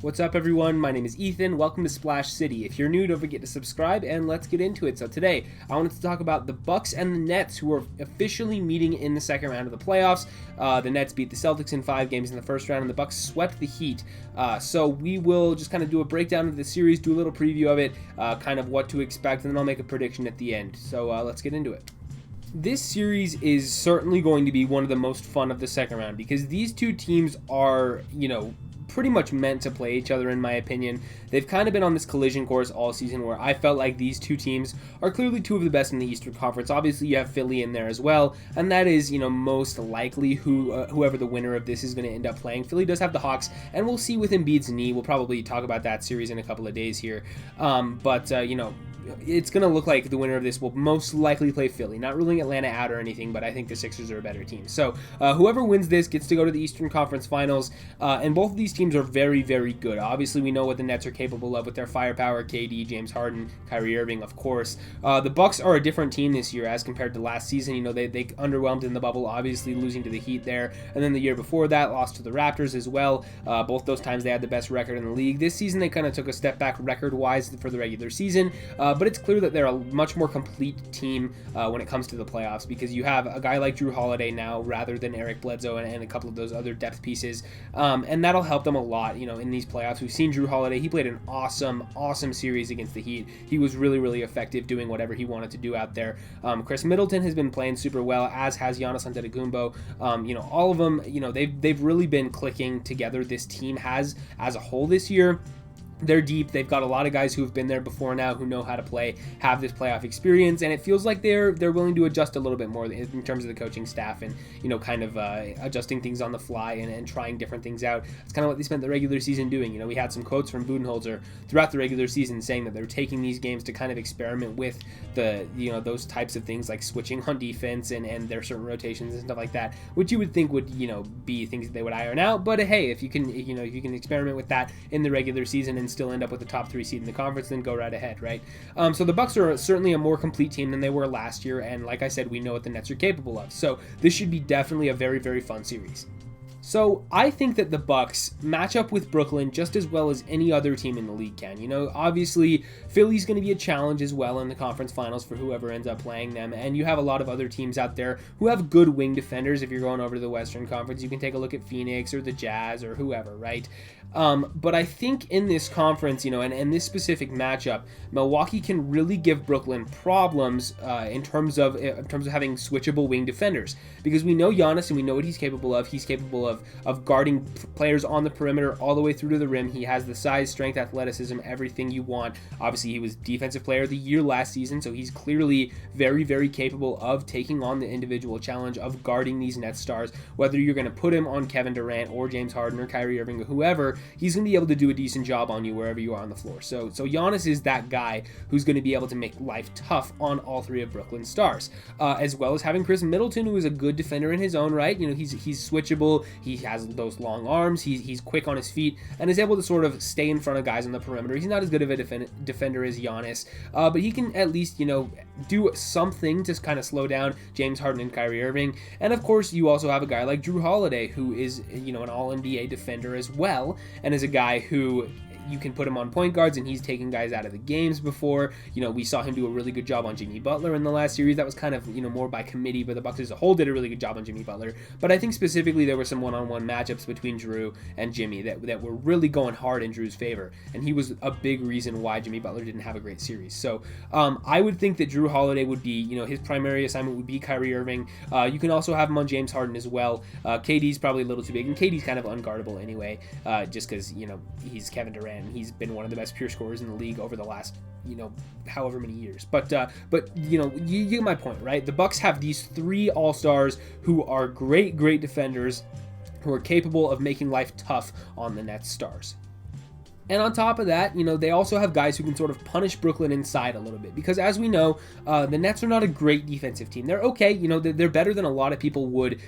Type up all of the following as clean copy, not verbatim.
What's up, everyone? My name is Ethan. Welcome to Splash City. If you're new, don't forget to subscribe, and let's get into it. So today, I wanted to talk about the Bucks and the Nets, who are officially meeting in the second round of the playoffs. The Nets beat the Celtics in 5 games in the first round, and the Bucks swept the Heat. So we will just kind of do a breakdown of the series, do a little preview of it, kind of what to expect, and then I'll make a prediction at the end. So let's get into it. This series is certainly going to be one of the most fun of the second round because these two teams are, pretty much meant to play each other, in my opinion. They've kind of been on this collision course all season where I felt like these two teams are clearly two of the best in the Eastern Conference. Obviously, you have Philly in there as well, and that is, most likely whoever the winner of this is going to end up playing. Philly does have the Hawks, and we'll see with Embiid's knee. We'll probably talk about that series in a couple of days here. It's going to look like the winner of this will most likely play Philly. Not ruling Atlanta out or anything, but I think the Sixers are a better team. So whoever wins this gets to go to the Eastern Conference Finals, and both of these teams are very, very good. Obviously, we know what the Nets are capable of with their firepower, KD, James Harden, Kyrie Irving, of course. The Bucks are a different team this year as compared to last season. They underwhelmed in the bubble, obviously losing to the Heat there, and then the year before that, lost to the Raptors as well. Both those times they had the best record in the league. This season, they kind of took a step back record-wise for the regular season, but it's clear that they're a much more complete team when it comes to the playoffs because you have a guy like Jrue Holiday now rather than Eric Bledsoe and a couple of those other depth pieces, and that'll help them a lot, in these playoffs. We've seen Jrue Holiday. He played an awesome series against the Heat. He was really, really effective doing whatever he wanted to do out there. Khris Middleton has been playing super well, as has Giannis Antetokounmpo. All of them, they've really been clicking together. This team has as a whole this year. They're deep. They've got a lot of guys who have been there before now, who know how to play, have this playoff experience, and it feels like they're willing to adjust a little bit more in terms of the coaching staff and adjusting things on the fly and trying different things out. It's kind of what they spent the regular season doing. We had some quotes from Budenholzer throughout the regular season saying that they're taking these games to kind of experiment with those types of things like switching on defense and their certain rotations and stuff like that, which you would think would be things that they would iron out. But hey, if you can experiment with that in the regular season and still end up with the top 3 seed in the conference, then go right ahead, right? So the Bucks are certainly a more complete team than they were last year, and like I said, we know what the Nets are capable of. So this should be definitely a very, very fun series. So I think that the Bucks match up with Brooklyn just as well as any other team in the league can. Obviously Philly's going to be a challenge as well in the conference finals for whoever ends up playing them, and you have a lot of other teams out there who have good wing defenders. If you're going over to the Western Conference, you can take a look at Phoenix or the Jazz or whoever, right? But I think in this conference, and this specific matchup, Milwaukee can really give Brooklyn problems in terms of having switchable wing defenders, because we know Giannis and we know what he's capable of. He's capable of guarding players on the perimeter all the way through to the rim. He has the size, strength, athleticism, everything you want. Obviously, he was Defensive Player of the Year last season, so he's clearly very, very capable of taking on the individual challenge of guarding these Nets stars. Whether you're going to put him on Kevin Durant or James Harden or Kyrie Irving or whoever, he's going to be able to do a decent job on you wherever you are on the floor. So Giannis is that guy who's going to be able to make life tough on all 3 of Brooklyn's stars, as well as having Khris Middleton, who is a good defender in his own right. He's switchable. He has those long arms. He's quick on his feet and is able to sort of stay in front of guys on the perimeter. He's not as good of a defender as Giannis, but he can at least, do something to kind of slow down James Harden and Kyrie Irving. And of course, you also have a guy like Jrue Holiday, who is, an all-NBA defender as well, and is a guy who you can put him on point guards, and he's taken guys out of the games before. We saw him do a really good job on Jimmy Butler in the last series. That was kind of, more by committee, but the Bucks as a whole did a really good job on Jimmy Butler. But I think specifically there were some one-on-one matchups between Jrue and Jimmy that were really going hard in Jrue's favor, and he was a big reason why Jimmy Butler didn't have a great series. So I would think that Jrue Holiday would be, his primary assignment would be Kyrie Irving. You can also have him on James Harden as well. KD's probably a little too big, and KD's kind of unguardable anyway, just because, he's Kevin Durant. He's been one of the best pure scorers in the league over the last, however many years. But you get my point, right? The Bucks have these 3 all-stars who are great defenders, who are capable of making life tough on the Nets stars. And on top of that, they also have guys who can sort of punish Brooklyn inside a little bit. Because as we know, the Nets are not a great defensive team. They're okay. They're better than a lot of people would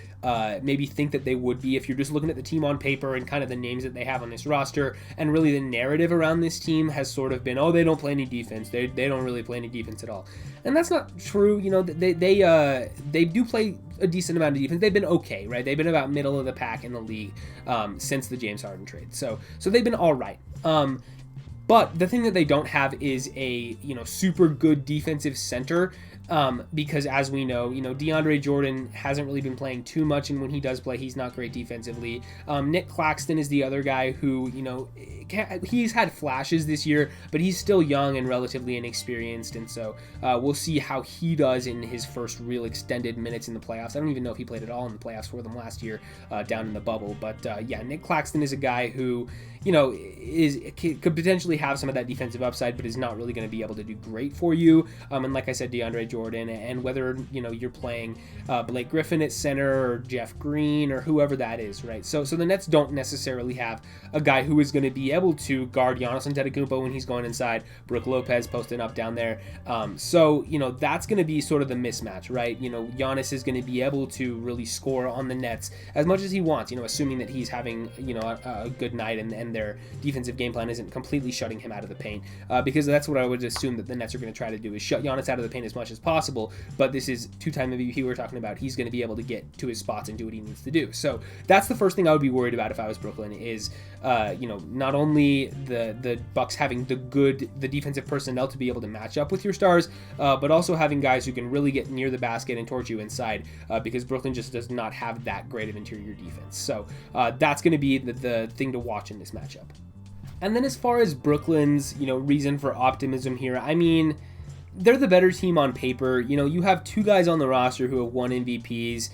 maybe think that they would be if you're just looking at the team on paper and kind of the names that they have on this roster. And really the narrative around this team has sort of been, oh, they don't play any defense. They don't really play any defense at all. And that's not true. They do play a decent amount of defense. They've been okay, right? They've been about middle of the pack in the league since the James Harden trade. So they've been all right. But the thing that they don't have is a, super good defensive center. Because as we know, DeAndre Jordan hasn't really been playing too much, and when he does play, he's not great defensively. Nick Claxton is the other guy who, he's had flashes this year, but he's still young and relatively inexperienced, and so we'll see how he does in his first real extended minutes in the playoffs. I don't even know if he played at all in the playoffs for them last year down in the bubble, but Nick Claxton is a guy who, could potentially have some of that defensive upside, but is not really going to be able to do great for you. And like I said, DeAndre Jordan, and whether you're playing Blake Griffin at center or Jeff Green or whoever that is, right? So the Nets don't necessarily have a guy who is going to be able to guard Giannis Antetokounmpo when he's going inside, Brook Lopez posting up down there. So that's going to be sort of the mismatch, right? Giannis is going to be able to really score on the Nets as much as he wants, assuming that he's having a good night and their defensive game plan isn't completely shutting him out of the paint, because that's what I would assume that the Nets are going to try to do, is shut Giannis out of the paint as much as possible. But this is two-time MVP we're talking about. He's going to be able to get to his spots and do what he needs to do. So that's the first thing I would be worried about if I was Brooklyn, is not only the Bucks having the defensive personnel to be able to match up with your stars, but also having guys who can really get near the basket and torch you inside, because Brooklyn just does not have that great of interior defense. So that's going to be the thing to watch in this matchup. And then as far as Brooklyn's, reason for optimism here, I mean, they're the better team on paper. You have two guys on the roster who have won MVPs.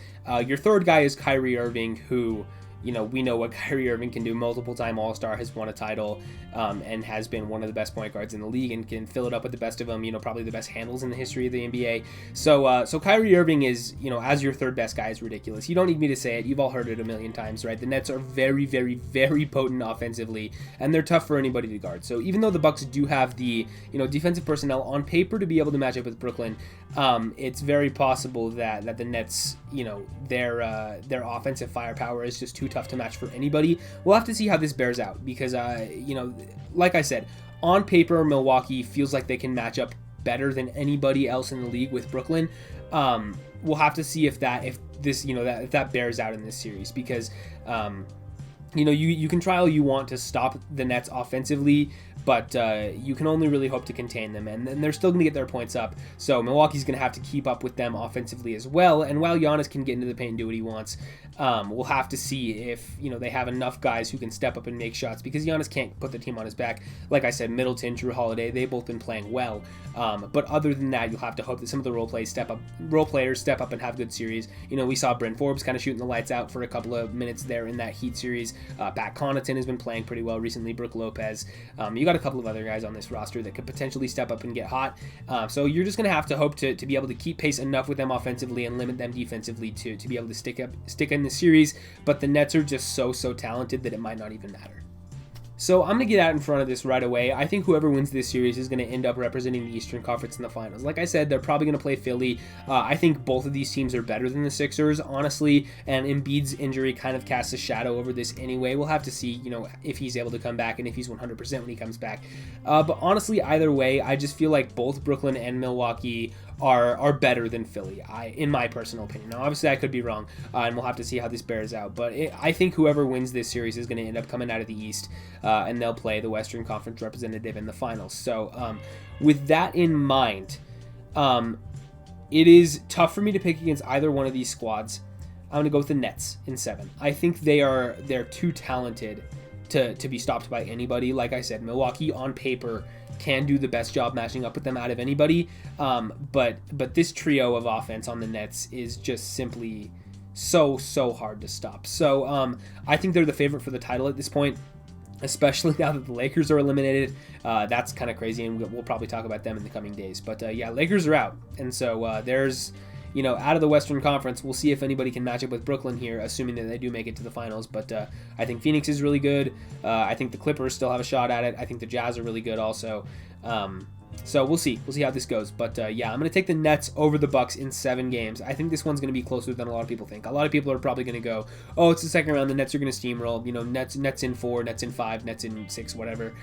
Your third guy is Kyrie Irving, who, we know what Kyrie Irving can do. Multiple-time All-Star, has won a title, and has been one of the best point guards in the league and can fill it up with the best of them, probably the best handles in the history of the NBA. So Kyrie Irving is, as your third best guy, is ridiculous. You don't need me to say it. You've all heard it a million times, right? The Nets are very, very, very potent offensively, and they're tough for anybody to guard. So even though the Bucks do have the, defensive personnel on paper to be able to match up with Brooklyn, it's very possible that the Nets, their offensive firepower is just too tough to match for anybody. We'll have to see how this bears out, because like I said, on paper Milwaukee feels like they can match up better than anybody else in the league with Brooklyn. We'll have to see if that bears out in this series, because you can try all you want to stop the Nets offensively, but you can only really hope to contain them, and they're still going to get their points up. So Milwaukee's going to have to keep up with them offensively as well. And while Giannis can get into the paint and do what he wants, we'll have to see if they have enough guys who can step up and make shots, because Giannis can't put the team on his back. Like I said, Middleton, Jrue Holiday, they've both been playing well. But other than that, you'll have to hope that some of the role players step up and have good series. We saw Bryn Forbes kind of shooting the lights out for a couple of minutes there in that Heat series. Pat Connaughton has been playing pretty well recently. Brook Lopez. You got a couple of other guys on this roster that could potentially step up and get hot. So you're just going to have to hope to be able to keep pace enough with them offensively and limit them defensively to be able to stick in the series. But the Nets are just so talented that it might not even matter. So I'm going to get out in front of this right away. I think whoever wins this series is going to end up representing the Eastern Conference in the finals. Like I said, they're probably going to play Philly. I think both of these teams are better than the Sixers, honestly, and Embiid's injury kind of casts a shadow over this anyway. We'll have to see, if he's able to come back and if he's 100% when he comes back. But honestly, either way, I just feel like both Brooklyn and Milwaukee are better than Philly, in my personal opinion. Now, obviously, I could be wrong, and we'll have to see how this bears out. But I think whoever wins this series is going to end up coming out of the East, and they'll play the Western Conference representative in the finals. So with that in mind, it is tough for me to pick against either one of these squads. I'm going to go with the Nets in 7. I think they're too talented to be stopped by anybody. Like I said, Milwaukee on paper can do the best job matching up with them out of anybody. But this trio of offense on the Nets is just simply so hard to stop. So I think they're the favorite for the title at this point, especially now that the Lakers are eliminated. That's kind of crazy, and we'll probably talk about them in the coming days. But Lakers are out, and so there's out of the Western Conference, we'll see if anybody can match up with Brooklyn here, assuming that they do make it to the finals. But I think Phoenix is really good. I think the Clippers still have a shot at it. I think the Jazz are really good also. So we'll see. We'll see how this goes. But yeah, I'm going to take the Nets over the Bucks in 7 games. I think this one's going to be closer than a lot of people think. A lot of people are probably going to go, oh, it's the second round. The Nets are going to steamroll. You know, Nets in 4, Nets in 5, Nets in 6, whatever.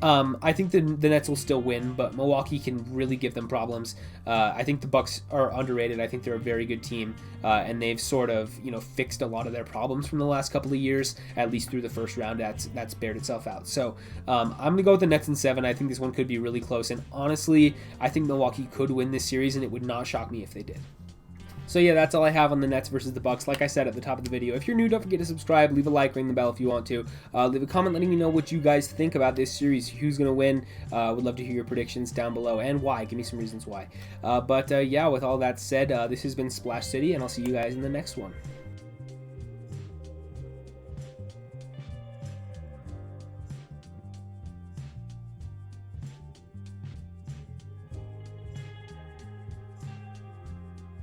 I think the Nets will still win, but Milwaukee can really give them problems. I think the Bucks are underrated. I think they're a very good team, and they've sort of, you know, fixed a lot of their problems from the last couple of years, at least through the first round. That's bared itself out. So I'm going to go with the Nets in 7. I think this one could be really close, and honestly, I think Milwaukee could win this series, and it would not shock me if they did. So yeah, that's all I have on the Nets versus the Bucks. Like I said at the top of the video, if you're new, don't forget to subscribe, leave a like, ring the bell if you want to. Leave a comment letting me know what you guys think about this series, who's going to win. Would love to hear your predictions down below and why. Give me some reasons why. But yeah, with all that said, this has been Splash City, and I'll see you guys in the next one.